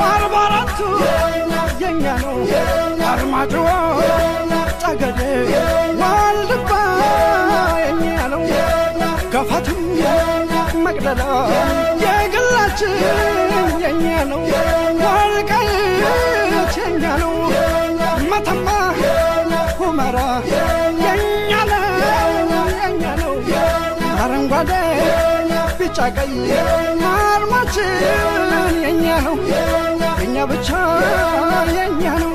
አርባራቱ የኛ ነው አርማጭሆ ጠገዴ ዋልድባ የኛ ነው ገፋትም መቅደላ የግላችን የኛ ነው ወልቃይት የኛ ነው መተማ ሁመራ የኛ ነው አረንጓዴ ቢጫ ቀይ አርማችን የኛ ነው የኛ ብቻ የኛ ነው